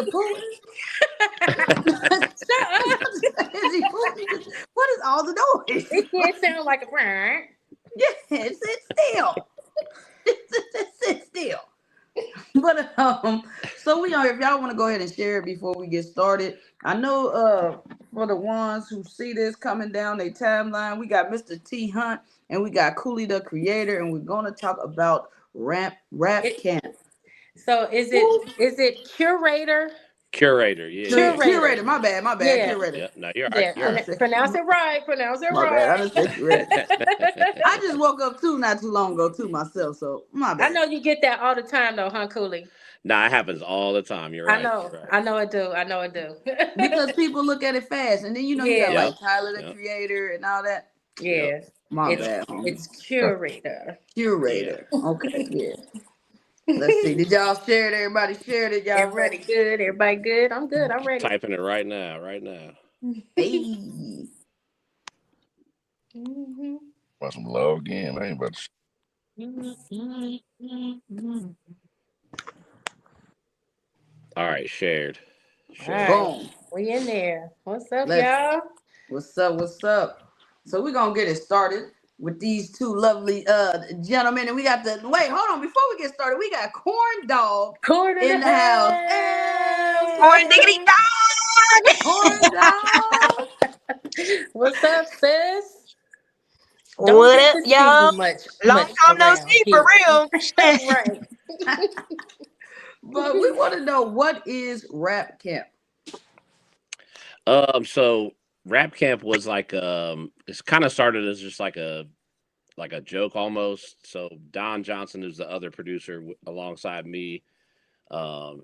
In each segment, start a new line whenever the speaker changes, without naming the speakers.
nigga Putin?
Shut up.
Is he Putin? What is all the noise?
It can't sound like a prayer.
Yeah, sit still. Sit still. But so we are. If y'all want to go ahead and share it before we get started, I know for the ones who see this coming down their timeline, we got Mr. T Hunt and we got Cooley the creator, and we're gonna talk about rap
It,
camp.
so is it curator?
Curator, yeah.
Curator.
Curator, my bad,
Yeah.
curator.
Yeah, no, you're right.
Yeah.
You're
I
right.
said,
Pronounce it right. Pronounce it
my bad. I
right.
didn't say curator. I just woke up too not too long ago too myself, so my
I
bad.
know you get that all the time though, huh, Cooley?
Nah, it happens all the time. You're
I
right.
know.
You're right.
I know it do. I know it do.
Because people look at it fast, and then you got
Yeah.
Yep.
like Tyler the
Yep.
creator and all that.
Yep.
Yeah.
My
It's
bad, homie.
it's curator.
Yeah.
Curator. Okay, yeah. Let's see. Did y'all share it? Everybody shared it. Y'all
Everybody
ready?
good. Everybody good. I'm good. I'm ready.
Typing it right now. Right now.
Hey.
Mhm.
Want some love again? I ain't about to.
All right, shared.
All
Shared.
right.
Boom.
We in there. What's up,
Let's.
y'all?
What's up? What's up? So we're gonna get it started with these two lovely gentlemen, and we got the wait. Hold on, before we get started, we got Corn Dog
Corn in
in
the
the house. Hey, what's up,
Born
house.
diggity
sis?
dog.
Corn Dog.
What's up, sis? Don't
What
get
up,
to see
y'all?
you
Long
much
time no
around
see for
here.
real.
Right.
But we want to know, what is rap camp?
So Rap Camp was like it's kind of started as just like a joke almost. So Don Johnson, who's the other producer alongside me,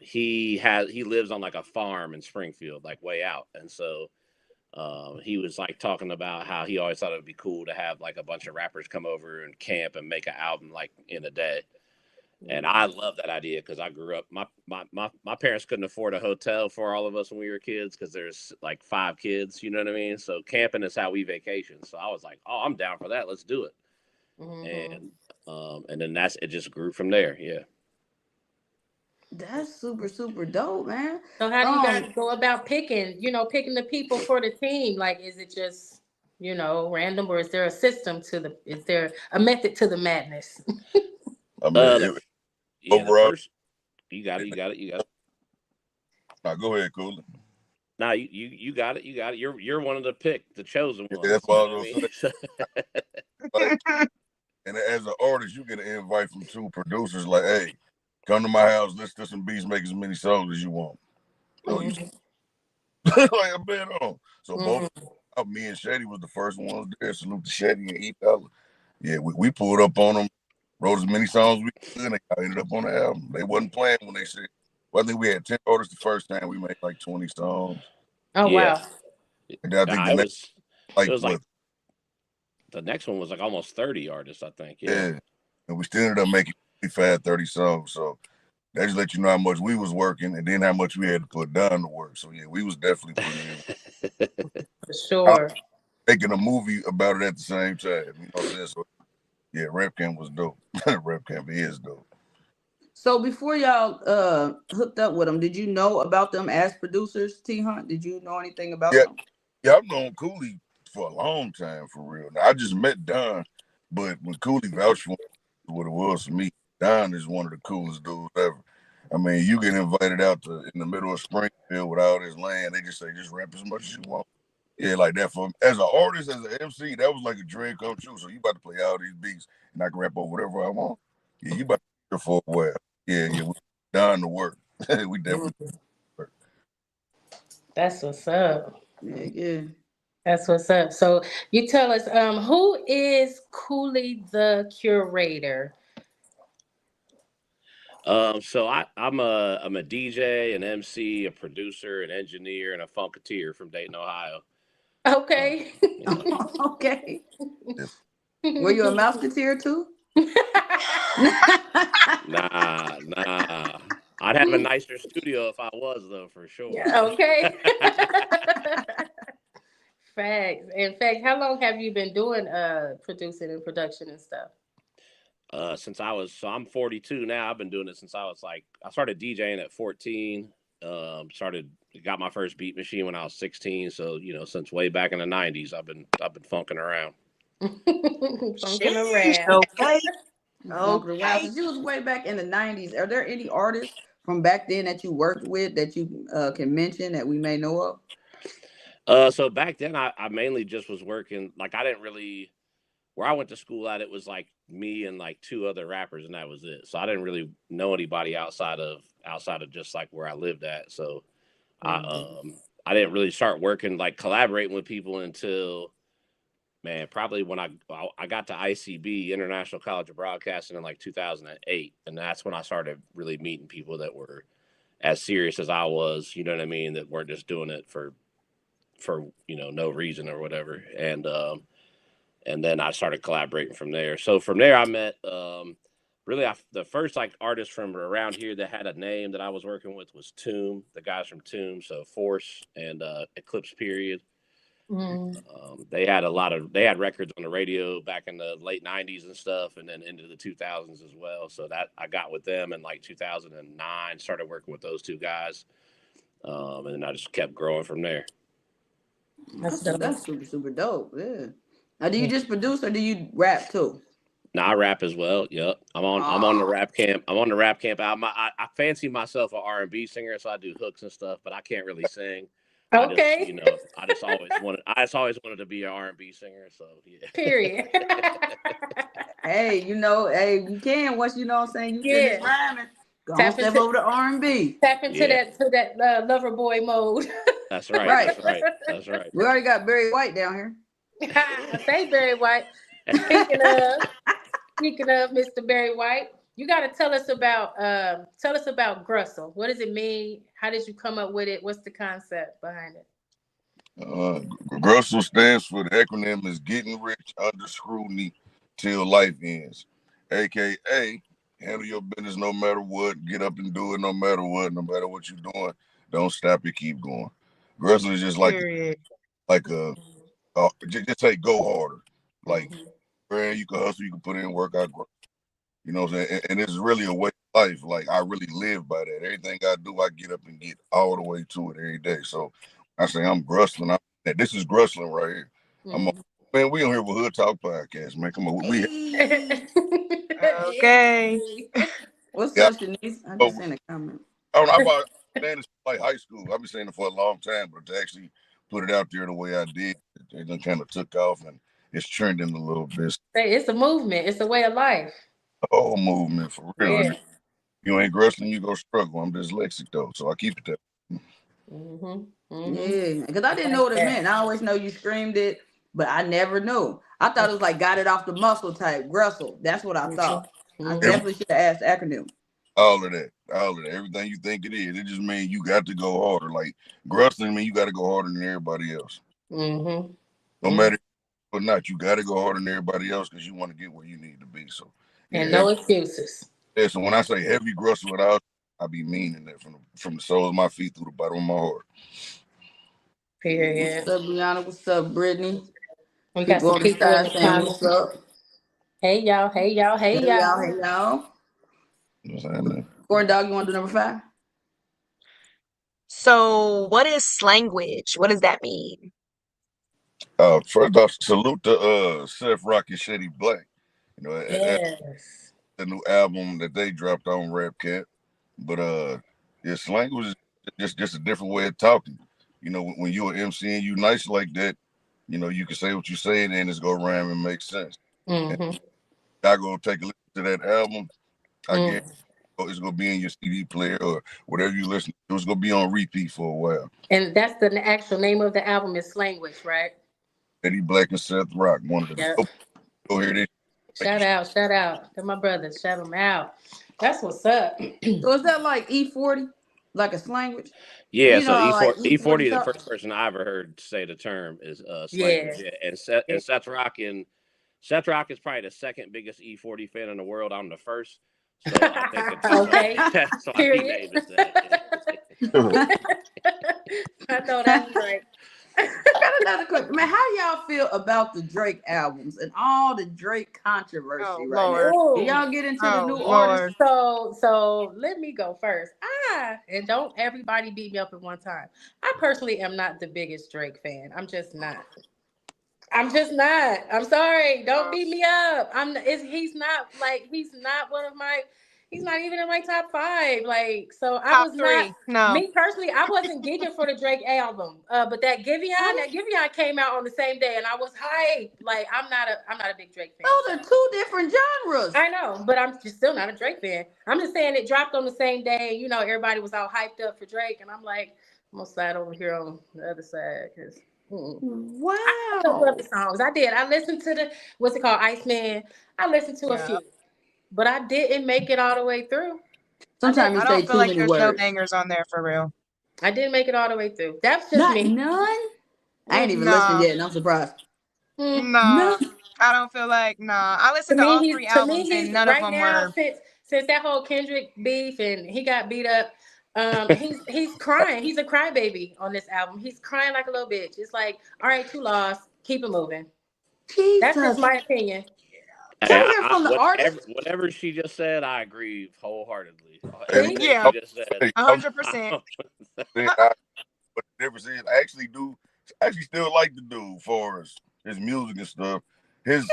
he lives on like a farm in Springfield, like way out, and so he was like talking about how he always thought it would be cool to have like a bunch of rappers come over and camp and make an album like in a day. And I love that idea because I grew up. My parents couldn't afford a hotel for all of us when we were kids because there's like 5 kids. You know what I mean? So camping is how we vacation. So I was like, oh, I'm down for that. Let's do it.
Mm-hmm.
And then it just grew from there. Yeah.
That's super super dope, man.
So how do you
Um,
guys go about picking the people for the team? Like, is it just, random, or is there a system is there a method to the madness?
I mean,
Uh, the, the
overall,
first you got it. You got it. You got it.
now go ahead, Cooley.
Nah, you got it. You got it. You're one of the chosen
Yeah,
ones.
that's
You
what I
know what I
was
mean?
gonna say. Like, and as an artist, you get an invite from 2 producers. Like, hey, come to my house. Let's do some beats. Make as many songs as you want. Oh, you
Mhm.
like I bet on. So both
Mhm.
me and Shady was the first ones there. Salute to Shady and E Fella. Yeah, we pulled up on them, wrote as many songs we could, and they ended up on the album. They wasn't playing when they said. Well, I think we had 10 artists the first time. We made like 20 songs.
Oh
Yeah.
wow.
And then I think
Nah,
the next
it
like
was like
what
the next one was like almost 30 artists, I think. Yeah.
yeah. And we still ended up making 25, 30 songs. So that just let you know how much we was working and then how much we had to put down to work. So yeah, we was definitely putting in.
For
I was
sure.
making a movie about it at the same time. You know what I'm saying? So yeah, Rap Camp was dope. Rap Camp is dope.
so before y'all hooked up with them, did you know about them as producers, T Hunt? Did you know anything about
Yeah,
them?
yeah, I've known Cooley for a long time for real. Now, I just met Don, but when Cooley vouched for what it was for me, Don is one of the coolest dudes ever. I mean, you get invited out to in the middle of Springfield with all this land. They just say just rap as much as you want. Yeah, like that. For as an artist, as an MC, that was like a dream come true. So you about to play all these beats, and I can rap over whatever I want. Yeah, you about to be here for a while. Yeah, we done the work. We definitely
Mhm.
work.
That's what's up.
Yeah, yeah.
That's what's up. So you tell us, who is Cooley the curator?
So I'm a DJ, an MC, a producer, an engineer, and a funketeer from Dayton, Ohio. Um,
Okay.
yeah.
Okay.
Yeah.
Were you a mouseketeer too?
Nah. I'd have a nicer studio if I was though, for sure.
Yeah, okay. Facts. In fact, how long have you been doing producing and production and stuff?
I'm 42 now. I've been doing it since I started DJing at 14. Got my first beat machine when I was 16. So since way back in the 90s, I've been funking around.
Funking
Sheesh,
around.
okay.
Funky around.
Okay.
Since you was way back in the 90s, are there any artists from back then that you worked with that you can mention that we may know of?
So back then, I mainly just was working. Like I didn't really where I went to school at. It was like me and like two other rappers, and that was it. So I didn't really know anybody outside of just like where I lived at. So I didn't really start working like collaborating with people until probably when I got to ICB, International College of Broadcasting, in like 2008, and that's when I started really meeting people that were as serious as I was. You know what I mean? That weren't just doing it for no reason or whatever. And then I started collaborating from there. So from there, I met the first like artist from around here that had a name that I was working with was Tomb, the guys from Tomb. So Force and Eclipse Period. They had records on the radio back in the late 90s and stuff, and then into the 2000s as well. So that I got with them in like 2009, started working with those two guys. And then I just kept growing from there.
That's super, super dope. Yeah. Now, do you just produce or do you rap too?
No, I rap as well. Yep, I'm on the rap camp. I'm on the rap camp album. I fancy myself an R&B singer, so I do hooks and stuff, but I can't really sing.
Okay.
I just always wanted to be an R&B singer. So yeah.
Period.
Hey, you can once you know what I'm saying. You finish rhyming. Go on, step over to R&B.
Tap into that lover boy mode.
That's right. That's right.
We already got Barry White down here.
Say Barry White. Speaking of Mr. Barry White, you got to tell us about Grussel. What does it mean? How did you come up with it? What's the concept behind it?
Grussel stands for, the acronym is Getting Rich Under Scrutiny Till Life Ends, aka handle your business no matter what, get up and do it no matter what you're doing, don't stop it, keep going. Grussel is just just say go harder. Like, man, you can hustle, you can put in work, you know what I'm saying? And it's really a way of life. Like, I really live by that. Everything I do, I get up and get all the way to it every day. So I say I'm Grustling. This is Grustling right here. Man, we on here with Hood Talk Podcast, man. Come on.
Okay.
What's up, Shanice? I just seen a comment.
I've been like high school. I've been saying it for a long time, but to actually put it out there the way I did, it done kind of took off and it's trending a little bit.
It's a movement. It's a way of life.
The whole movement, for real.
Yeah.
You ain't Grustling, you go struggle. I'm dyslexic though, so I keep it there.
Yeah, because I didn't know what it meant. I always know you screamed it, but I never knew. I thought it was like got it off the muscle type, Grussel. That's what I thought. I definitely should have asked the acronym.
All of that. Everything you think it is. It just means you got to go harder. Like Grustling means you got to go harder than everybody else. No matter or not, you got to go harder than everybody else because you want to get where you need to be. So
no excuses.
Yeah, so when I say heavy Grussel without, I be meaning that from the soles of my feet through the bottom of my heart.
Period.
What's up, Brianna? What's up, Brittany?
We got some people in the comments.
What's up?
Hey y'all.
Corn Dog, you want to do number 5?
So, what is slanguage? What does that mean?
First off, salute to Seth Rock and Shady Black.
Yes.
The new album that they dropped on Rap Cat. But slanguage is just a different way of talking. When you're an MC and you nice like that, you can say what you say and it's gonna rhyme and make sense. I go take a listen to that album. I guess it's gonna be in your CD player or whatever you listen to. It's gonna be on repeat for a while.
And that's the actual name of the album is Slanguage, right?
Eddie Black and Seth Rock, one of the go hear this.
Shout out to my brothers. Shout them out. That's what's up.
So is that like E40, like a slanguage?
Yeah, so E40, the first person I ever heard say the term is slanguage. Yeah. And Seth Rock is probably the second biggest E40 fan in the world. I'm the first. So I think it's
okay.
So period.
I know that's right.
I got another question. Man, how y'all feel about the Drake albums and all the Drake controversy right now? Do y'all get into the new artists?
So let me go first. And don't everybody beat me up at one time. I personally am not the biggest Drake fan. I'm just not. I'm just not. I'm sorry. Don't beat me up. He's not one of my. He's not even in my top five. Like, so I
Top
was not.
three. No.
Me personally, I wasn't geeking for the Drake album. But that Giveon came out on the same day, and I was hyped. Like, I'm not a big Drake fan.
Those are two different genres.
I know, but I'm just still not a Drake fan. I'm just saying it dropped on the same day. You know, everybody was all hyped up for Drake, and I'm like, I'm gonna slide over here on the other side because. I still love
Wow.
the songs. I did. I listened to the what's it called, Iceman. I listened to a
Yeah.
few, but I didn't make it all the way through.
Sometimes
I
you say
don't feel
too
like
many
there's no
words.
bangers on there for real.
I didn't make it all the way through. That's just
Not
me.
none. I ain't even listened
No.
yet, and I'm surprised.
Mm.
No.
No.
I don't feel like I
To
listened to
me,
all three albums and
he's
none of
right
them
now
were.
since that whole Kendrick beef and he got beat up. He's crying. He's a crybaby on this album. He's crying like a little bitch. It's like, all right, you lost. Keep it moving. That's just
Jesus.
my opinion.
Can
Hey,
we hear from the artist?
whatever she just said, I agree wholeheartedly.
Hey,
Everything
See?
she
Yeah,
just said.
hey, I'm
100%.
saying, but the difference is, I actually still like the dude for his music and stuff. His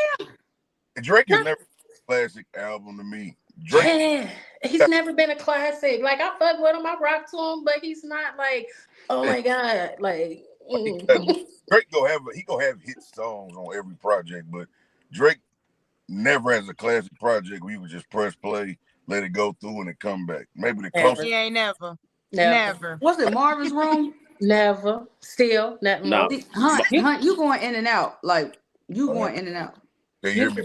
Drake has never been a classic album to me. Drake,
Yeah, he's never been a classic. Like I fuck with him, I rock to him, but he's not like, oh my god, like.
Drake gonna have hit songs on every project, but Drake never has a classic project where you can just press play, let it go through, and it come back. Maybe the closest.
He ain't never.
Never,
Never.
Was it Marvin's Room?
never, still, nothing.
No,
Nope.
Hunt, you going in and out. Like, you
Uh,
going in and out.
Can you hear me?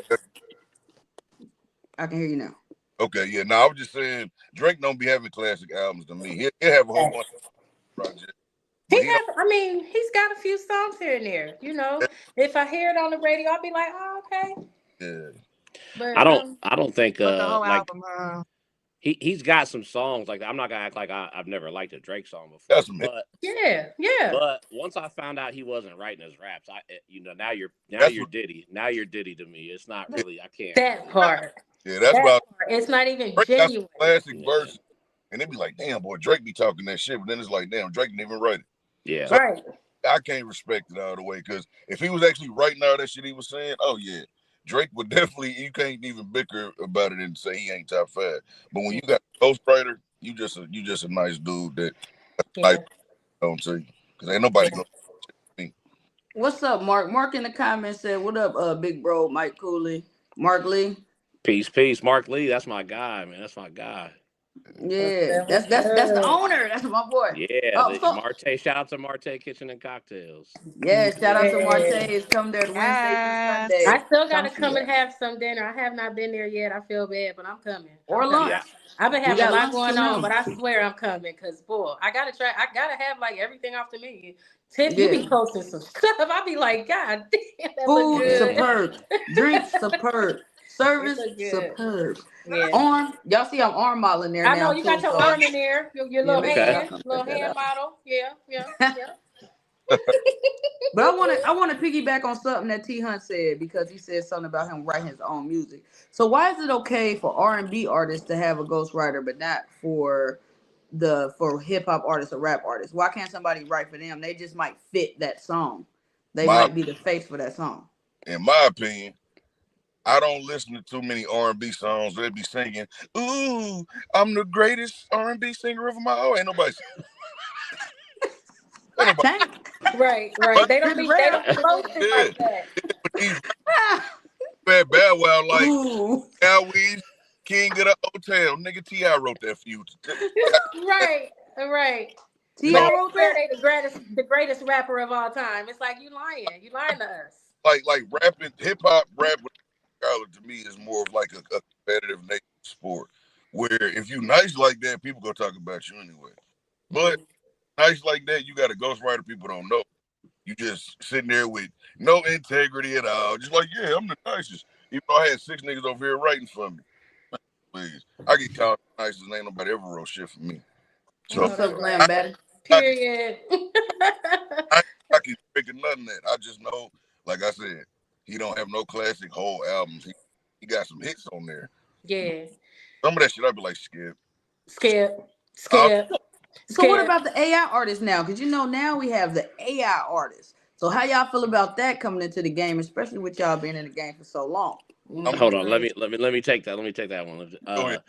I can hear you now.
Okay, yeah. No, I was just saying Drake don't be having classic albums to me. He'll have a whole bunch of projects. But
He's got a few songs here and there. You know, if I hear it on the radio, I'll be like, oh, okay.
yeah.
But
I don't think
But the whole
like
album,
he's got some songs like I'm not gonna act like I've never liked a Drake song before,
That's some
yeah.
but once I found out he wasn't writing his raps, now you're
That's what
Diddy. Now you're Diddy to me. It's not really I can't.
That part.
yeah, that's
That
why
part. It's not even
Drake got some
genuine.
classic
Yeah.
verses. And they be like, damn, boy, Drake be talking that shit. But then it's like, damn, Drake didn't even write it.
Yeah.
So
Right.
I can't respect it all the way. Because if he was actually writing all that shit he was saying, oh, yeah. Drake would definitely, you can't even bicker about it and say he ain't top five. But when you got a ghostwriter, you just a nice dude that
Yeah.
I don't see. Because ain't nobody going to me.
What's up, Mark? Mark in the comments said, "What up, big bro, Mike Cooley, Mark Lee."
Peace. Mark Lee, that's my guy, man. That's my guy.
Yeah,
What's
that's the
up?
owner. That's my boy.
Yeah,
Oh, so
Marte. Shout out to Marte Kitchen and Cocktails.
yeah, shout out to
Yeah.
Marte's. Come there Wednesday through
Yes.
Sunday.
I still gotta
Come
come
see
and
us.
have some dinner. I have not been there yet. I feel bad, but I'm coming.
Or
I'm
lunch.
coming. I've been
We
having a
got
lot
lunch
going
too
on,
now.
but I swear I'm coming because boy, I gotta have like everything off the menu. Tiff, you
Yeah.
be posting some stuff. I be like, God damn, that look
Food
good.
superb. Drinks superb. Service
It look good.
superb.
Yeah.
Arm, y'all see I'm arm modeling there
I
now
know you
too.
got your
So
arm in there, your
yeah,
little
make sure y'all
hand,
come
little
check that
hand
out.
model. Yeah.
But I want to piggyback on something that T Hunt said because he said something about him writing his own music. So why is it okay for R&B artists to have a ghostwriter, but not for hip hop artists or rap artists? Why can't somebody write for them? They just might fit that song. They might be the face for that song.
In my opinion, I don't listen to too many R&B songs where they be singing, ooh, I'm the greatest R&B singer of my own. Ain't nobody.
Tank.
Right.
But
They don't be posting
yeah,
like that.
these bad Wow like
Ooh.
Cowie's King of the Hotel. Nigga T.I. wrote that for you.
Right.
T.I.
But
No,
they
wrote
swear
that?
they the greatest rapper of all time. It's like you lying to us.
like rapping, hip hop rap to me is more of like a competitive nature sport. Where if you nice like that, people gonna talk about you anyway. But nice like that, you got a ghostwriter people don't know. You just sitting there with no integrity at all. Just like, yeah, I'm the nicest. Even though I had 6 niggas over here writing for me. Please. I get called the nicest and ain't nobody ever wrote shit for me. So
What's up, Glam
I,
Betty?
Period.
I can pick nothing that. I just know, like I said, he don't have no classic whole albums. He got some hits on there.
Yeah.
Some of that shit I'd be like, skip.
Skip. Skip.
So what
Skip.
about the AI artists now? Because now we have the AI artists. So how y'all feel about that coming into the game, especially with y'all being in the game for so long?
Hold on, let me take that. Let me take that one.
Go ahead.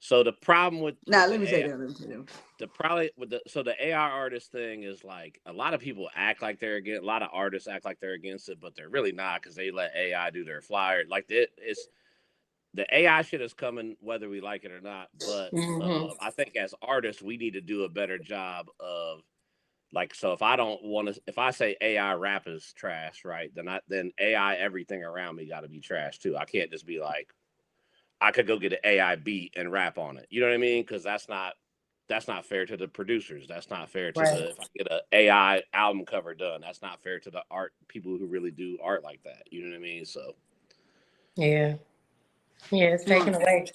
So the problem with
Nah,
the
let me say
AI,
that. Let me say that.
the probably with the AI artist thing is like a lot of people act like they're against. A lot of artists act like they're against it, but they're really not because they let AI do their flyer. Like it's the AI shit is coming whether we like it or not. But I think as artists, we need to do a better job of like. So if I don't want to, if I say AI rap is trash, right? Then AI everything around me got to be trash too. I can't just be like I could go get an AI beat and rap on it. You know what I mean? Because that's not fair to the producers. That's not fair to
Right.
the if I get an AI album cover done. That's not fair to the art people who really do art like that. You know what I mean? So
Yeah. Yeah, it's taken away.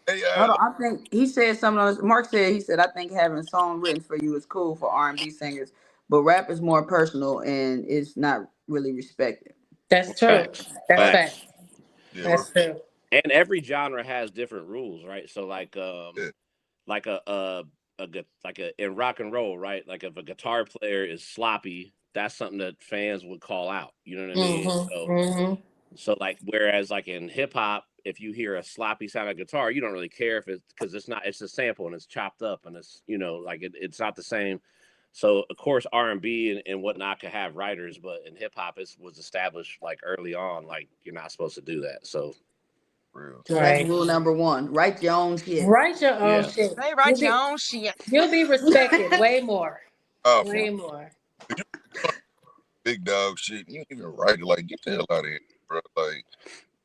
AI,
Hold on, I think he said something on this. Mark said I think having song written for you is cool for R&B singers, but rap is more personal and it's not really respected.
That's true.
facts,
That's fact.
facts.
yeah,
That's true.
And every genre has different rules, right? So
yeah.
like like a in rock and roll, right? Like if a guitar player is sloppy, that's something that fans would call out. You know what I mean? So like whereas like in hip hop, if you hear a sloppy sounding guitar, you don't really care if it's because it's a sample and it's chopped up and it's like it's not the same. So of course R&B and whatnot could have writers, but in hip hop it was established like early on, like you're not supposed to do that. So
Real.
So that's
Right.
rule number one. Write your own shit.
Write your own
yeah,
shit.
They write your own shit.
You'll be respected way more.
Powerful.
Way more.
You big dog shit. You ain't even write it. Like, get the hell out of here, bro. Like,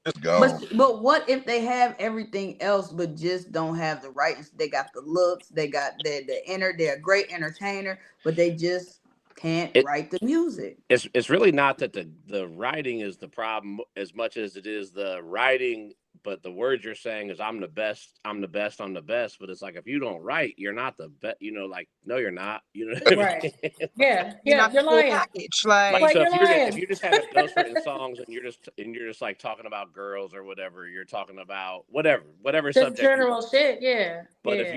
it's gone.
But what if they have everything else but just don't have the writings? They got the looks, they got they're a great entertainer, but they just can't
it
write the music.
it's really not that the writing is the problem as much as it is the writing, but the words you're saying is I'm the best, I'm the best, I'm the best. But it's like if you don't write, you're not the best. Like no, you're not. You know what I
Right.
mean?
Yeah.
You're
Yeah.
not the
You're
full
lying.
package.
Like
Like,
so
You're
if
lying.
you're just having ghostwritten songs and you're just like talking about girls or whatever, you're talking about whatever
Just
subject you
general
want.
shit. Yeah.
But
Yeah.
if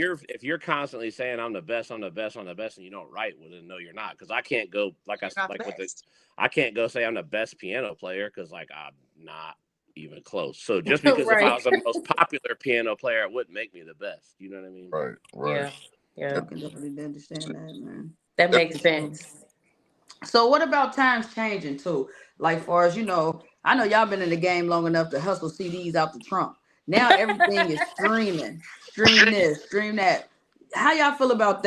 you're constantly saying I'm the best, I'm the best, I'm the best, and you don't write, well then no, you're not. Because I can't go
you're not the best.
I can't go say I'm the best piano player because like I'm not even close. So just because if I
Right.
was the most popular piano player, it wouldn't make me the best. You know what I mean?
Right, right.
Yeah. Yeah.
I can definitely understand that, man.
That makes sense.
So what about times changing too? Like far as I know y'all been in the game long enough to hustle CDs out the trunk. Now everything is streaming. Stream this, stream that. How y'all feel about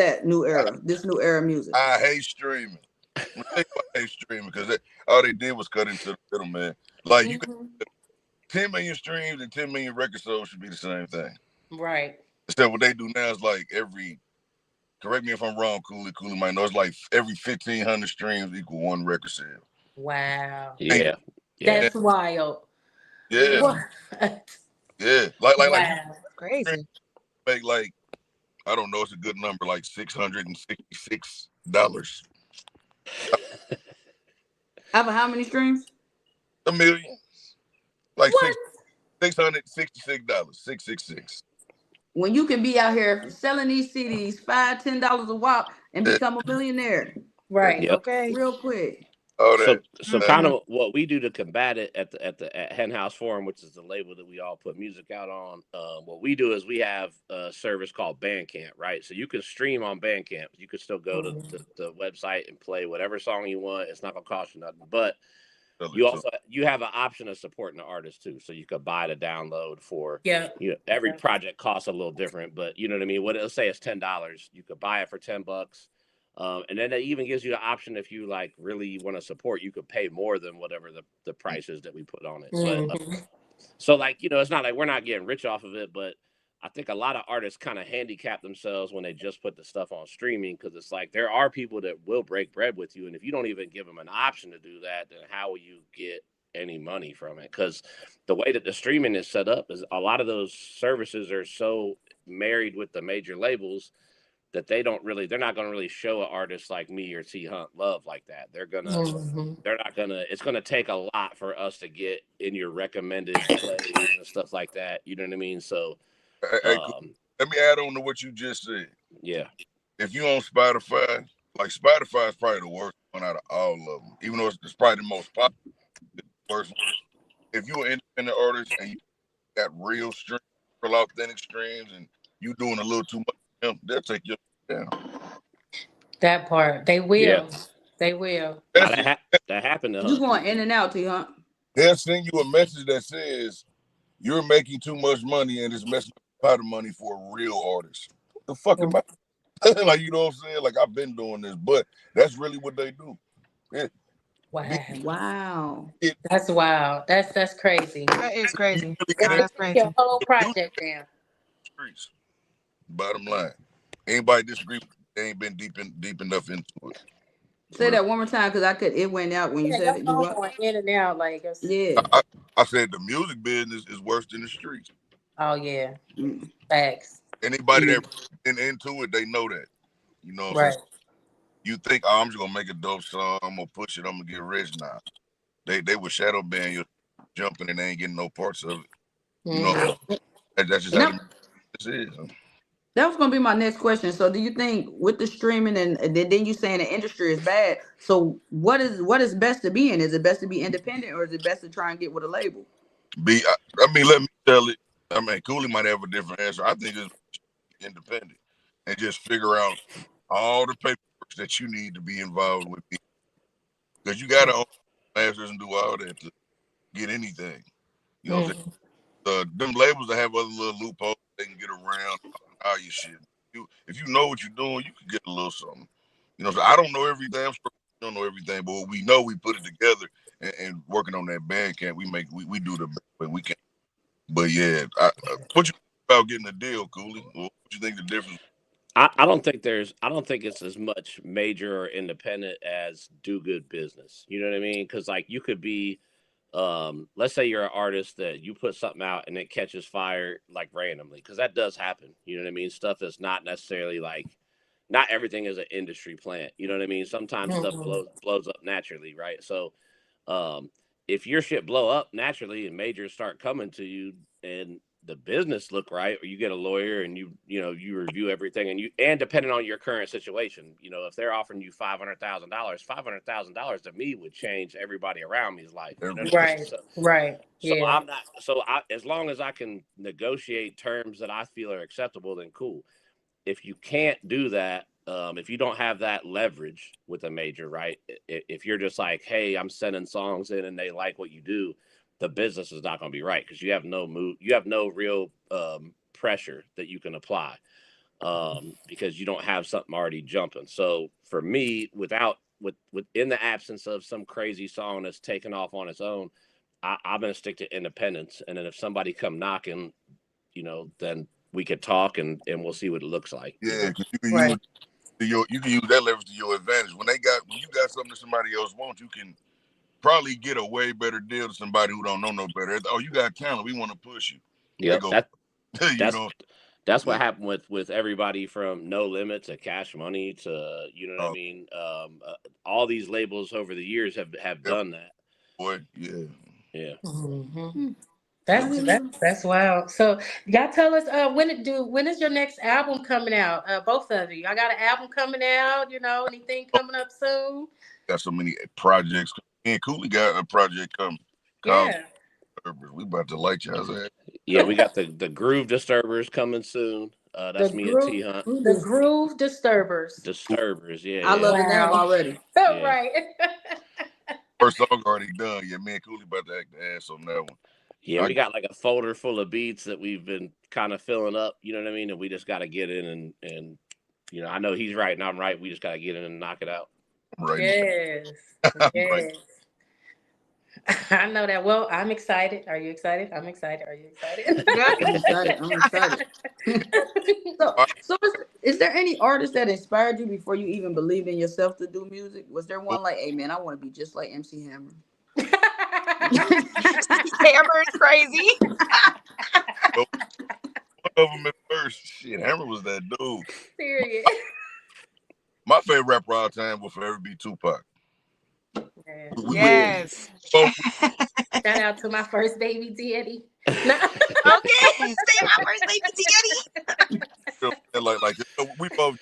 this new era music?
I hate streaming. I think I hate streaming because all they did was cut into the middle, man. Like, you could
Hmm.
10 million streams and 10 million record sales should be the same thing.
Right.
Except what they do now is like correct me if I'm wrong, Cooley might know, it's like every 1,500 streams equal one record sale.
Wow.
Yeah, yeah.
That's wild.
Yeah,
What?
yeah. Like you
Wow.
That's crazy.
make like, I don't know, it's a good number, like $666.
How many streams?
A million. Like
What?
$666. 666.
When you can be out here selling these CDs $5-10 a wop and
Yeah,
become a millionaire
yeah.
Right.
Yep.
Okay.
real quick.
All
So
that.
kind
Hmm.
of what we do to combat it at Hen House Forum, which is the label that we all put music out on. What we do is we have a service called Bandcamp, right? So you can stream on Bandcamp. You can still go to the website and play whatever song you want. It's not gonna cost you nothing, but you have an option of supporting the artist too. So you could buy the download for
Yeah.
every
Yeah.
project costs a little different, but you know what I mean. What it'll say is $10. You could buy it for $10. And then it even gives you the option if you like really want to support, you could pay more than whatever the price is that we put on it. But
Hmm.
so like it's not like we're not getting rich off of it, but I think a lot of artists kind of handicap themselves when they just put the stuff on streaming because it's like there are people that will break bread with you, and if you don't even give them an option to do that, then how will you get any money from it? Because the way that the streaming is set up is a lot of those services are so married with the major labels that they're not going to really show an artist like me or T Hunt love like that.
Hmm.
They're not gonna it's gonna take a lot for us to get in your recommended plays and stuff like that. You know what I mean? So
Hey, cool.
um
let me add on to what you just said.
Yeah.
If you on Spotify, like Spotify is probably the worst one out of all of them, even though it's probably the most popular. Worst. If you're an independent artist and you got real streams, real authentic streams, and you doing a little too much for them, they'll take you down.
That part. They
Yeah.
will. They will.
Now
That's it.
that happened to
You just
Hunt
going
too.
in and out, T Hunt.
They'll send you a message that says you're making too much money and it's messing up a pot of money for a real artist. What the fuck am I? Like, you know what I'm saying? Like, I've been doing this, but that's really what they do. Yeah.
Wow.
Wow.
That's wild. That's crazy.
That is crazy.
Really
Now
get
you
That's
take
crazy.
your whole
into
project down.
the streets. Bottom line. Anybody disagree with me, they ain't been deep enough into it.
Say that one more time because it went out when you
Yeah,
said
your
it. You
phone
what?
going in and out like it's,
Yeah.
I said the music business is worse than the streets.
oh yeah.
Mm.
Facts.
Anybody
Yeah.
that been into it, they know that. You know what I'm
Right.
saying? You think, oh, I'm just gonna make a dope song, I'm gonna push it, I'm gonna get rich now. They would shadow ban you jumping and they ain't getting no parts of it. You know,
Mhm.
that's just
And
how
that,
the business is.
that was gonna be my next question. So, do you think with the streaming and then you saying the industry is bad? So, what is best to be in? Is it best to be independent or is it best to try and get with a label?
I mean, let me tell it. I mean, Cooley might have a different answer. I think it's independent and just figure out all the paperwork that you need to be involved with me. Because you gotta own masters and do all that to get anything. You know what I'm saying? Them labels that have other little loopholes they can get around all your shit. If you know what you're doing, you can get a little something. You know, so I don't know everything. I'm sure we don't know everything, but what we know, we put it together and working on that band camp. We do the best way we can. But yeah, what you think about getting a deal, Cooley? What you think the difference?
I don't think it's as much major or independent as do good business. You know what I mean? Because like you could be, let's say you're an artist that you put something out and it catches fire like randomly, because that does happen. You know what I mean? Stuff that's not necessarily like, not everything is an industry plant. You know what I mean? Sometimes stuff blows up naturally, right? So, um, if your shit blow up naturally and majors start coming to you and the business look right, or you get a lawyer and you review everything and depending on your current situation, if they're offering you $500,000 to me would change everybody around me's life. You know what I mean?
Right.
So
Yeah.
I'm not. So as long as I can negotiate terms that I feel are acceptable, then cool. If you can't do that, if you don't have that leverage with a major, right? If you're just like, hey, I'm sending songs in and they like what you do, the business is not going to be right because you have no real pressure that you can apply because you don't have something already jumping. So for me, within the absence of some crazy song that's taken off on its own, I'm going to stick to independence. And then if somebody come knocking, then we could talk and we'll see what it looks like.
Yeah, because
Right.
you can use that leverage to your advantage. When you got something that somebody else wants, you can probably get a way better deal to somebody who don't know no better. Oh, you got talent, we want to push you.
Yeah,
You know.
That's what happened with everybody from No Limit to Cash Money to what I mean. All these labels over the years have done that.
Boy, yeah.
Mm-hmm. That's wild. So y'all tell us when is your next album coming out? Both of you. I got an album coming out. Anything coming up soon?
Got so many projects. Me and Cooley got a project coming.
Yeah.
We about to light y'all's ass.
Yeah, we got the Groove Disturbers coming soon. That's me and T Hunt.
The Groove Disturbers.
Disturbers, yeah.
I love the name already.
Yeah.
Right.
First song already done. Yeah, me and Cooley about to act the ass on that one.
Yeah, we got like a folder full of beats that we've been kind of filling up, you know what I mean? And we just got to get in and I know he's right and I'm right. We just got to get in and knock it out.
Right.
Yes. Yes. Right. I know that. Well, I'm excited. Are you excited? I'm excited. Are you excited?
I'm excited. So is there any artist that inspired you before you even believed in yourself to do music? Was there one like, hey man, I want to be just like MC Hammer?
Hammer is crazy.
One of them at first. Shit, Hammer was that dude.
Serious.
My favorite rapper all time will forever be Tupac.
Yes.
both
Shout out to my first baby daddy. Nah.
Okay. Say my first baby daddy.
like we both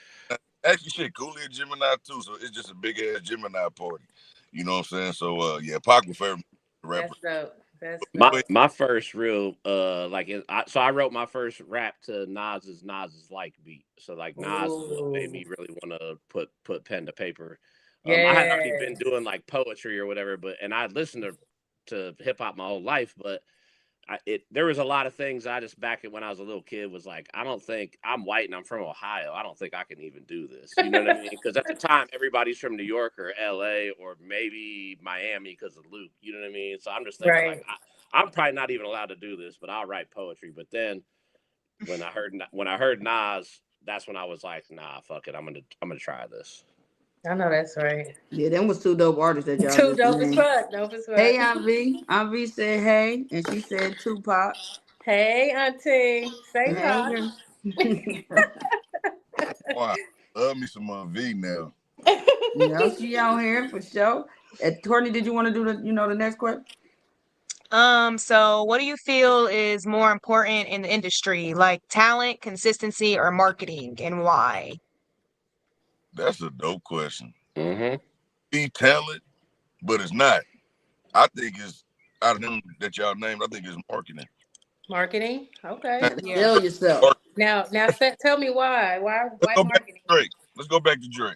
actually shit. Cooley and Gemini too, so it's just a big ass Gemini party. You know what I'm saying? So yeah, Pac was favorite rapper.
That's dope. That's
My
dope.
my first real so I wrote my first rap to Nas's like beat. So like Nas is what made me
Ooh.
really want to put pen to paper. I had already
Yeah.
been doing like poetry or whatever, but and I listened to hip hop my whole life, but there was a lot of things I just back when I was a little kid was like, I don't think I'm white and I'm from Ohio. I don't think I can even do this. You know what I mean? Because at the time, everybody's from New York or LA or maybe Miami because of Luke. You know what I mean? So I'm just thinking
Right.
like, I'm probably not even allowed to do this, but I'll write poetry. But then when I heard Nas, that's when I was like, nah, fuck it. I'm gonna try this.
I know that's right.
Yeah, them was two dope artists that y'all
Too
just
dope as
named.
fuck. Dope as fuck.
Hey, Ivy. Ivy said hey, and she said Tupac.
Hey, auntie. Say
Hey,
pop.
girl.
Wow, love me some V now.
Yeah, she out here for sure. Courtney, did you want to do the next question?
So what do you feel is more important in the industry, like talent, consistency, or marketing, and why?
That's a dope question.
Mm-hmm.
Be talent, but it's not. I think it's out of them that y'all named. I think it's marketing.
Marketing. Okay.
You gotta
Yeah.
sell yourself.
Now, tell me why. Why
Let's go back to
marketing?
Drake. Let's go back to Drake.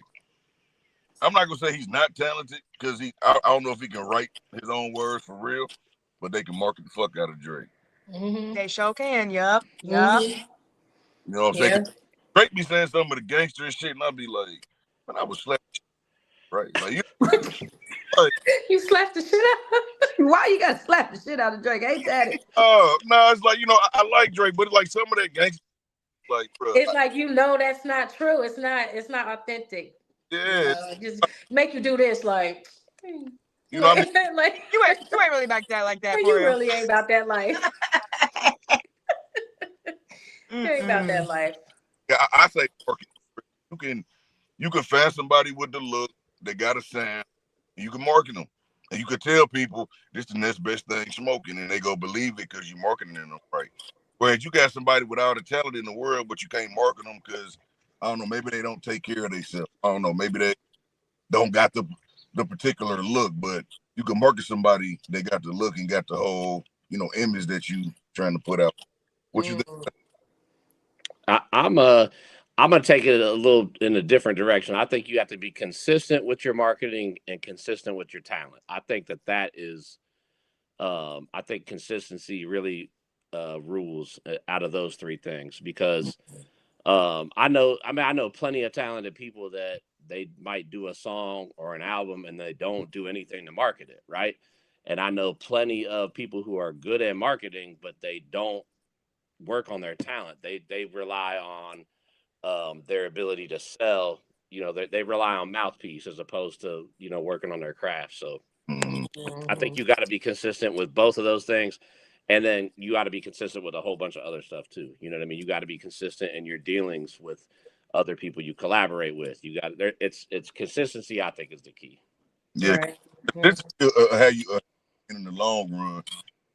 I'm not gonna say he's not talented because I don't know if he can write his own words for real, but they can market the fuck out of Drake.
Mm-hmm.
They sure can. Yup.
Mm-hmm.
You know what I'm saying?
Yeah.
'Cause Drake be saying some of the gangster shit, and I'll be like, man, I was slapped, right? Like, like,
You slapped the shit out.
Why you gotta slap the shit out of Drake? Ain't that it?
oh no, it's like I like Drake, but it's like some of that gangster, like, bro,
It's like that's not true. It's not authentic.
yeah,
Just make you do this like
you know what I mean?
like
You ain't really like that for
you
real.
really ain't about that life. You ain't about that life.
Yeah, I say market. You can find somebody with the look, they got a sound, and you can market them. And you can tell people this the next best thing smoking, and they go believe it because you're marketing them right. Whereas you got somebody with all the talent in the world, but you can't market them because I don't know, maybe they don't take care of themselves. I don't know, maybe they don't got the particular look, but you can market somebody they got the look and got the whole image that you trying to put out. What you think?
I'm gonna take it a little in a different direction. I think you have to be consistent with your marketing and consistent with your talent. I think that is, I think consistency really rules out of those three things because I know plenty of talented people that they might do a song or an album and they don't do anything to market it, right? And I know plenty of people who are good at marketing, but they don't work on their talent. They rely on their ability to sell. They rely on mouthpiece as opposed to working on their craft. So I think you got to be consistent with both of those things, and then you got to be consistent with a whole bunch of other stuff too. You know what I mean? You got to be consistent in your dealings with other people you collaborate with. You got it's consistency. I think is the key.
Yeah,
Right.
this is how you in the long run.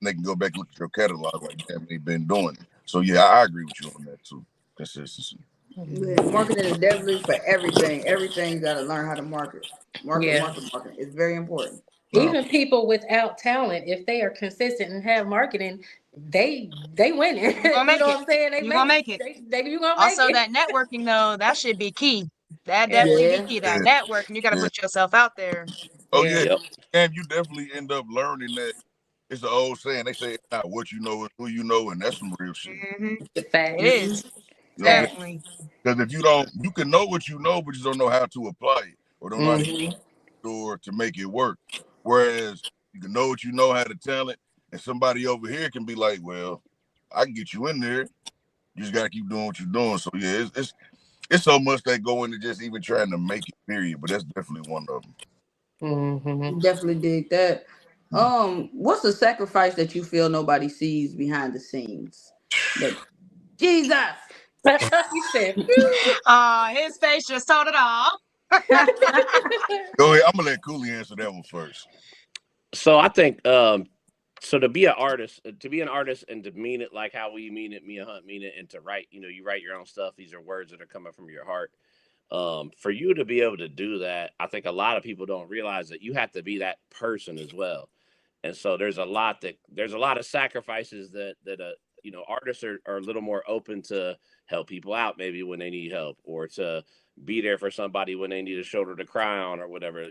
They can go back and look at your catalog like you haven't been doing it. So yeah, I agree with you on that too. Consistency.
Yeah, marketing is definitely for everything. Everything you gotta learn how to market.
Yeah.
Market. It's very important.
Even people without talent, if they are consistent and have marketing, they win it.
You gonna make
know
it.
what I'm saying?
You gonna make it.
You gonna
Also,
make it.
that networking though, that should be key. That
Yeah.
definitely be
Yeah.
key. That
Yeah.
networking, you got to
Yeah.
put yourself out there.
Oh
Yeah.
yeah,
Yep.
and you definitely end up learning that. It's an old saying. They say it's not what you know, it's who you know, and that's some real shit.
Mm-hmm.
Facts.
It is
You know what I mean?
definitely.
Because if you don't, you can know what you know, but you don't know how to apply it or don't know how to
Mm-hmm.
or to make it work. Whereas you can know what you know, how to talent, and somebody over here can be like, well, I can get you in there. You just gotta keep doing what you're doing. So yeah, it's so much that go into just even trying to make it. Period. But that's definitely one of them.
Mm-hmm.
Definitely dig that. What's the sacrifice that you feel nobody sees behind the scenes? Jesus.
He said,
His face just told it all.
Go ahead. I'm gonna let Cooley answer that one first.
So I think so to be an artist, and to mean it like how we mean it, me and Hunt mean it, and to write, you write your own stuff. These are words that are coming from your heart. For you to be able to do that, I think a lot of people don't realize that you have to be that person as well. And so there's a lot of sacrifices that artists are a little more open to help people out maybe when they need help, or to be there for somebody when they need a shoulder to cry on or whatever.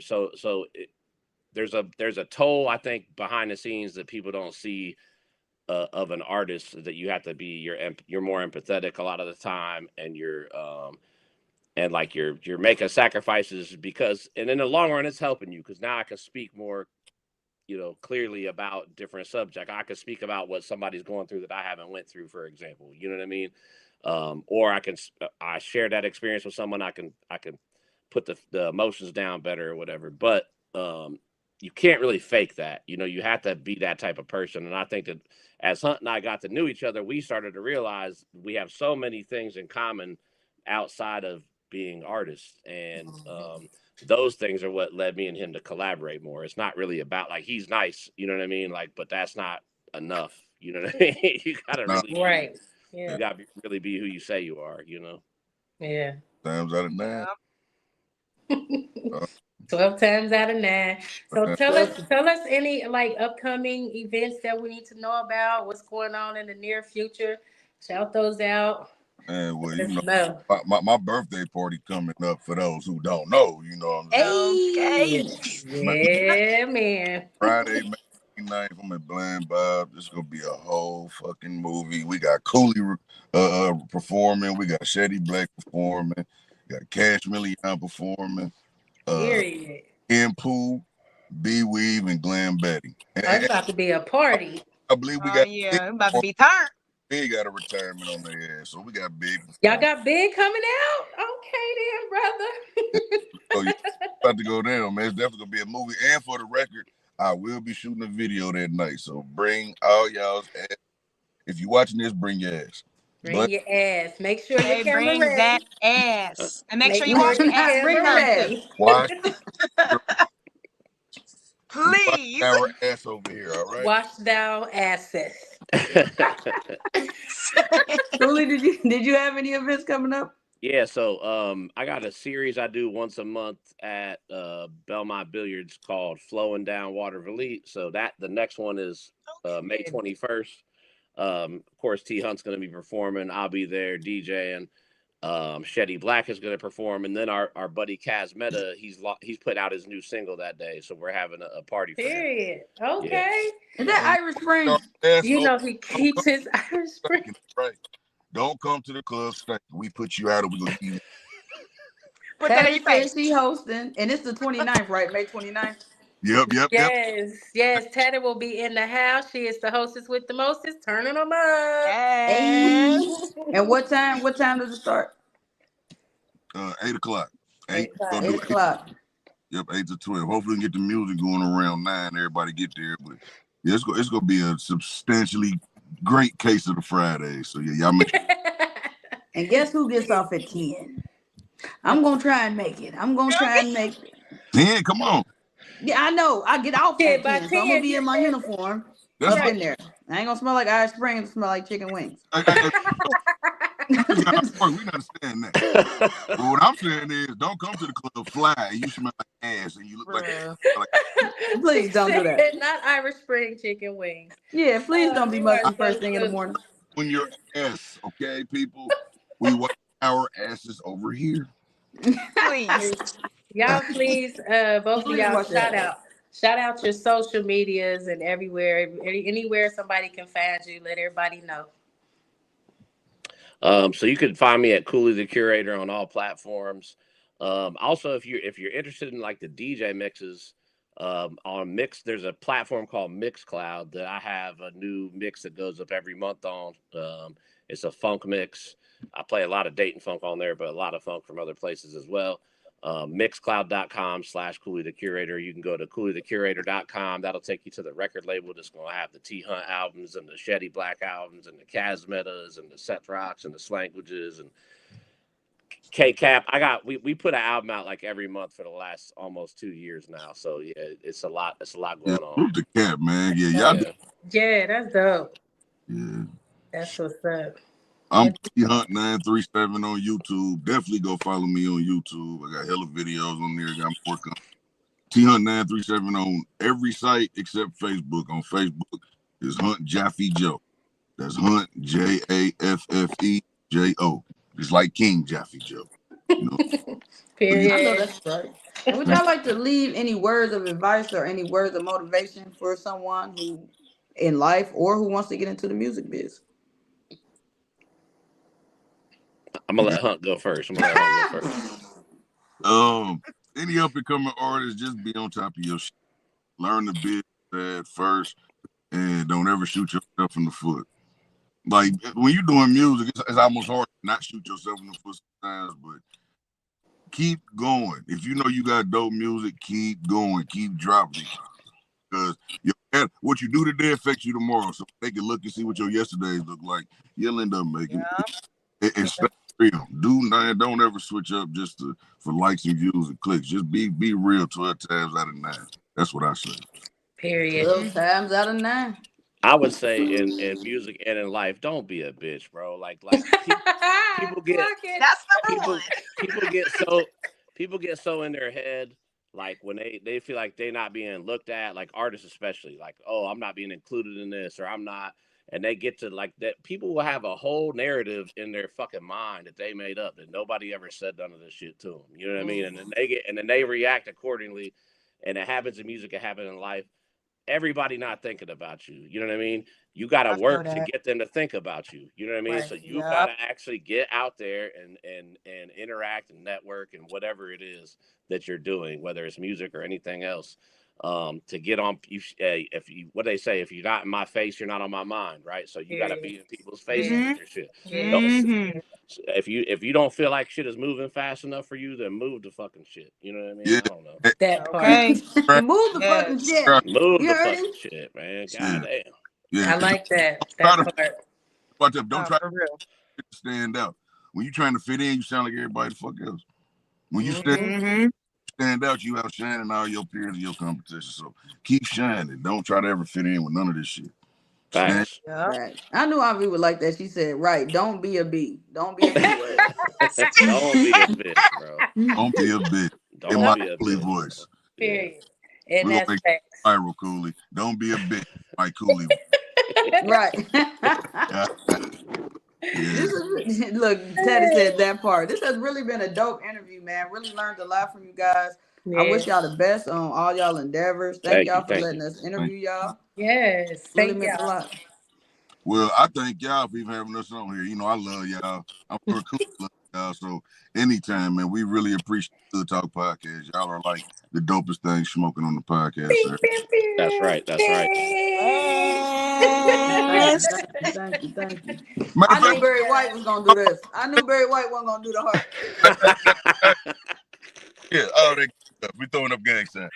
There's a toll, I think, behind the scenes that people don't see of an artist, that you have to be you're more empathetic a lot of the time, and you're making sacrifices, and in the long run it's helping you, because now I can speak more clearly about different subject. I can speak about what somebody's going through that I haven't went through, for example. You know what I mean? Or I share that experience with someone. I can put the emotions down better or whatever. But you can't really fake that. You have to be that type of person. And I think that as Hunt and I got to know each other, we started to realize we have so many things in common outside of being artists. And those things are what led me and him to collaborate more. It's not really about, like, he's nice, you know what I mean? Like, but that's not enough. You know what I mean? You gotta really
right. Yeah.
You gotta really be who you say you are.
Yeah.
Times out of 9.
12 times out of 9. So tell us any like upcoming events that we need to know about. What's going on in the near future? Shout those out.
And well,
Let us know.
my birthday party coming up, for those who don't know, you know what I'm
Okay.
saying?
Yeah, man.
Friday, May 9th, I'm at Blind Bob. This is gonna be a whole fucking movie. We got Cooley performing, we got Shetty Black performing, we got Cash Million performing,
Period.
Ken Pooh, B Weave, and Glenn Betty.
It's about to be a party.
I believe we
Oh
got
yeah, about to be turned.
Big got a retirement on their ass, so we got Big.
Y'all got Big coming out? Okay then, brother.
Oh, you about to go down, man. It's definitely gonna be a movie. And for the record, I will be shooting a video that night. So bring all y'all's ass. If you're watching this, bring your ass.
Bring your ass. Make sure your camera
Bring
ready.
that ass. And make sure you
sure
wash the
your
ass when you
camera
come too.
ready.
Watch
Please.
our ass over here, all right?
Wash thou asses.
Cooley, did you have any events coming up?
Yeah, so I got a series I do once a month at Belmont Billiards called Flowing Down Water Elite. So the next one is May 21st. Of course, T Hunt's going to be performing. I'll be there DJing. Shetty Black is going to perform, and then our buddy Kaz Meta, he's putting out his new single that day, so we're having a party for him.
Period. Okay.
Is that Irish Spring?
You know he keeps his Irish Spring.
Right. Don't come to the club stank. We put you out and we're going to eat.
Put that in your face.
She hosting, and it's the 29th, right? May 29th.
Yep.
Yes. Teddy will be in the house. She is the hostess with the mostest, turning them up.
Yes.
And what time does it start?
8 o'clock. 8
o'clock.
Yep, 8 to 12. Hopefully we can get the music going around 9. Everybody get there. But yeah, it's going to be a substantially great case of the Friday. So yeah, y'all make
And guess who gets off at 10? I'm going to try and make it.
10, come on.
Yeah, I know. I get off at 10, so I'm going to be in my uniform.
That's
up in there. I ain't going to smell like Irish Spring. It'll smell like chicken wings.
We understand that. But what I'm saying is, don't come to the club fly and you smell like ass and you look like.
Please don't do that.
Not Irish Spring chicken wings.
Yeah, please don't be musty first thing in the morning.
When you're ass, okay, people, we want our asses over here.
Please.
Y'all, please, both of y'all, shout out your social medias and everywhere, anywhere somebody can find you. Let everybody know.
So you can find me at Cooley the Curator on all platforms. Also, if you're interested in like the DJ mixes, on Mix, there's a platform called Mixcloud that I have a new mix that goes up every month on. It's a funk mix. I play a lot of Dayton funk on there, but a lot of funk from other places as well. Mixcloud.com/Cooley the Curator. You can go to CooleyTheCurator.com. That'll take you to the record label that's going to have the T Hunt albums and the Shetty Black albums and the Kaz Metas and the Seth Rocks and the Slanguages and K Cap, we put an album out like every month for the last almost 2 years now. So yeah, it's a lot. It's a lot
Yeah,
going on.
salute the Cap, man. Yeah, y'all.
Yeah.
Yeah, that's dope.
Yeah.
That's what's up.
I'm
And
T Hunt 937 on YouTube. Definitely go follow me on YouTube. I got hella videos on there. Got more content. T Hunt 937 on every site except Facebook. On Facebook is Hunt Jaffe Joe. That's Hunt JAFFEJO. It's like King Jaffe Joe. You know.
I know
period.
that's right. And would y'all like to leave any words of advice or any words of motivation for someone who in life or who wants to get into the music biz?
I'm gonna let Hunt go first.
Any up and coming artists, just be on top of your shit. Learn the biz first, and don't ever shoot yourself in the foot. Like when you're doing music, it's almost hard to not shoot yourself in the foot sometimes, but keep going. If you know you got dope music, keep going, keep dropping it. Because what you do today affects you tomorrow. So they can look and see what your yesterdays look like. You'll end up making it. And stay real. Don't ever switch up just for likes and views and clicks. Just be real 12 times out of 9. That's what I say.
Period.
12 times out of 9.
I would say in music and in life, don't be a bitch, bro. Like people get
Clock it.
That's number
people
one.
people get so in their head, like when they feel like they're not being looked at, like artists especially, like, oh, I'm not being included in this, or I'm not, and they get to like that. People will have a whole narrative in their fucking mind that they made up that nobody ever said none of this shit to them. You know what I mean? And then they react accordingly, and it happens in music, it happens in life. Everybody not thinking about you. You know what I mean? You got to
I feel
work to
that.
get them to think about you. You know what I mean?
Right.
So you
Yep.
got to actually get out there and interact and network and whatever it is that you're doing, whether it's music or anything else. To get on, if you what they say, if you're not in my face, you're not on my mind, right? So you got to
Period.
be in people's faces
Yeah.
Mhm.
with your shit.
Yeah.
Don't,
Mhm.
if you don't feel like shit is moving fast enough for you, then move the fucking shit. You know what I mean?
Yeah.
I don't know.
That part.
Okay.
Move the fucking
Yes.
shit.
Move
You
the
heard
fucking
him?
shit, man.
Yeah.
God damn.
Yeah.
I like that.
Try
That
to
part.
don't
Oh,
try
for real.
to stand out. When you're trying to fit in, you sound like everybody the fuck else. When you
Mm-hmm.
stand out, you outshining all your peers and your competition. So keep shining. Don't try to ever fit in with none of this shit. Stand.
Facts.
Yep.
Right. I knew Avi would like that. She said, right, don't be a B. Don't be a B word.
Don't be a bitch, bro.
Don't be a bitch. In
Don't
my
be a
Cooley
bitch,
voice.
bro. Yeah.
Period. And
We're gonna
that's
make
facts.
viral, Cooley. Don't be a bitch. My Cooley.
Right.
Yeah.
This is look, Teddy said that part. This has really been a dope interview, man. Really learned a lot from you guys. I
Yeah.
wish y'all the best on all y'all endeavors. Thank
Thank you.
y'all for
Thank
letting
you.
us interview y'all.
Yes.
Really
Thank
meant a
y'all.
lot.
Well, I thank y'all for even having us on here. You know, I love y'all. I'm sure Cooley love y'all. So anytime, man, we really appreciate the Good Talk Podcast. Y'all are like the dopest thing smoking on the podcast.
Pew,
Sir.
pew, pew.
That's right. That's right.
Thank
Yes.
you, thank you, thank you, thank you.
Matter
I
of
knew
fact,
Barry White was gonna do this. I knew Barry White wasn't gonna do the heart.
yeah, oh, we throwing up gang sign.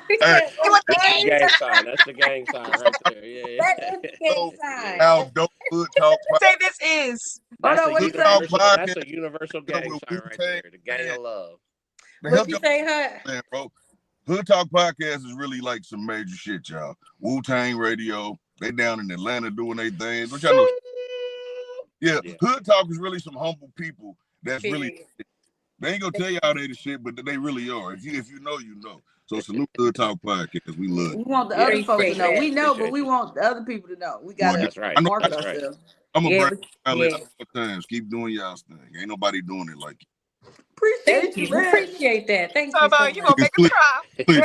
He
Hey,
said,
What the
That's the
okay.
gang sign. That's the gang sign right there. Yeah.
That is the gang
so
sign.
our dope Good Talk
say this is?
Hold
That's
on,
a
what you
Good Talk
say?
universal.
Podcast
That's a universal gang
with
sign right
Wu-Tang
there. The gang
Man.
of love.
The
What
help
you say, Hut?
man, bro. Hood Talk Podcast is really like some major shit, y'all. Wu-Tang Radio. They down in Atlanta doing their things. Which I know. Yeah,
Yeah.
Hood Talk is really some humble people. That's really.
Period.
They ain't gonna tell y'all they the shit, but they really are. If you know, you know. So salute Hood Talk Podcast. We love
We
it.
want the
Yeah.
other folks to
Appreciate
know.
that.
We know, but
Appreciate
we
you.
want the other people to know. We
Well,
gotta
That's
I
right.
know
market
That's right.
ourselves.
I'm gonna
Yeah,
break y'all
yeah.
at all times. Keep doing y'all's thing. Ain't nobody doing it like
Appreciate
Thank
you,
you.
man.
Appreciate that. Thank
Talk
you so
about you
much.
gonna make us
Sleep,
cry.
sleep,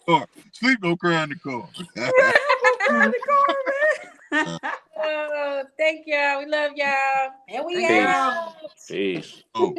Right.
sleep, don't cry in the car.
Right, I'm gonna cry in the car, man.
Oh, thank y'all. We love y'all. And we
Thank
Peace.
y'all.
out.
Peace.
Oh.